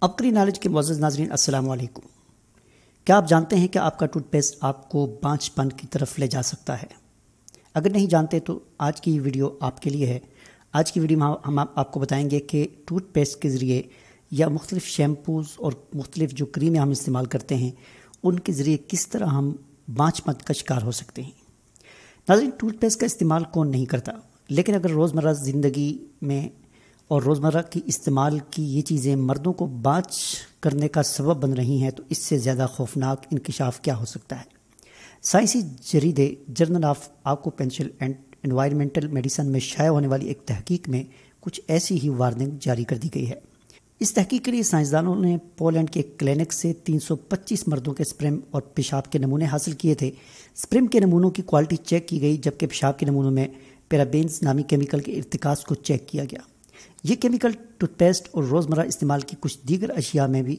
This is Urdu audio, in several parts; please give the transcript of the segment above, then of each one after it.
عبقری نالج کے معزز ناظرین السلام علیکم۔ کیا آپ جانتے ہیں کہ آپ کا ٹوتھ پیسٹ آپ کو بانجھ پن کی طرف لے جا سکتا ہے؟ اگر نہیں جانتے تو آج کی ویڈیو آپ کے لیے ہے۔ آج کی ویڈیو میں ہم آپ کو بتائیں گے کہ ٹوتھ پیسٹ کے ذریعے یا مختلف شیمپوز اور مختلف جو کریمیں ہم استعمال کرتے ہیں ان کے ذریعے کس طرح ہم بانجھ پن کا شکار ہو سکتے ہیں۔ ناظرین، ٹوتھ پیسٹ کا استعمال کون نہیں کرتا، لیکن اگر روزمرہ زندگی میں اور روزمرہ کی استعمال کی یہ چیزیں مردوں کو بانجھ کرنے کا سبب بن رہی ہیں تو اس سے زیادہ خوفناک انکشاف کیا ہو سکتا ہے۔ سائنسی جریدے journal of occupational and environmental medicine میں شائع ہونے والی ایک تحقیق میں کچھ ایسی ہی وارننگ جاری کر دی گئی ہے۔ اس تحقیق کے لیے سائنسدانوں نے پولینڈ کے ایک کلینک سے 325 مردوں کے سپرم اور پیشاب کے نمونے حاصل کیے تھے۔ سپرم کے نمونوں کی کوالٹی چیک کی گئی، جبکہ پیشاب کے نمونوں میں پیرابینز نامی کیمیکل کے ارتکاز کو چیک کیا گیا۔ یہ کیمیکل ٹوتھ پیسٹ اور روزمرہ استعمال کی کچھ دیگر اشیاء میں بھی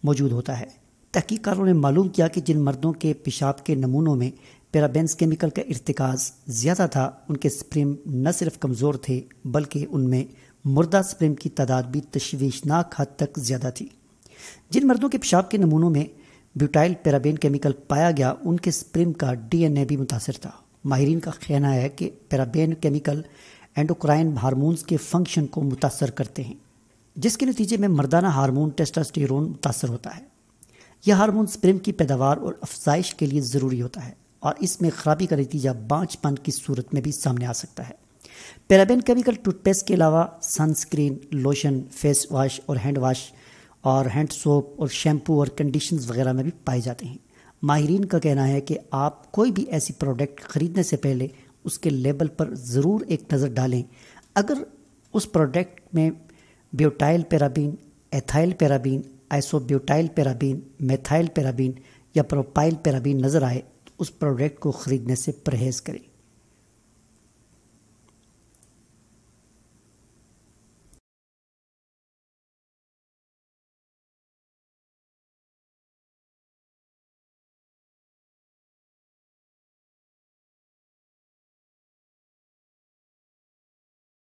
موجود ہوتا ہے۔ تحقیق کاروں نے معلوم کیا کہ جن مردوں کے پیشاب کے نمونوں میں پیرابینز کیمیکل کا ارتکاز زیادہ تھا ان کے سپرم نہ صرف کمزور تھے بلکہ ان میں مردہ سپرم کی تعداد بھی تشویشناک حد تک زیادہ تھی۔ جن مردوں کے پیشاب کے نمونوں میں بیوٹائل پیرابین کیمیکل پایا گیا ان کے سپرم کا ڈی این اے بھی متاثر تھا۔ ماہرین کا کہنا ہے کہ پیرابین کیمیکل اینڈوکرائن ہارمونز کے فنکشن کو متاثر کرتے ہیں، جس کے نتیجے میں مردانہ ہارمون ٹیسٹوسٹیرون متاثر ہوتا ہے۔ یہ ہارمون سپرم کی پیداوار اور افزائش کے لیے ضروری ہوتا ہے اور اس میں خرابی کا نتیجہ بانجھ پن کی صورت میں بھی سامنے آ سکتا ہے۔ پیرابین کیمیکل ٹوتھ پیسٹ کے علاوہ سن سکرین، لوشن، فیس واش اور ہینڈ سوپ اور شیمپو اور کنڈیشنز وغیرہ میں بھی پائے جاتے ہیں۔ ماہرین کا کہنا ہے کہ آپ کوئی بھی ایسی پروڈکٹ خریدنے سے پہلے اس کے لیبل پر ضرور ایک نظر ڈالیں۔ اگر اس پروڈکٹ میں بیوٹائل پیرابین، ایتھائل پیرابین، آئسو بیوٹائل پیرابین، میتھائل پیرابین یا پروپائل پیرابین نظر آئے تو اس پروڈکٹ کو خریدنے سے پرہیز کریں۔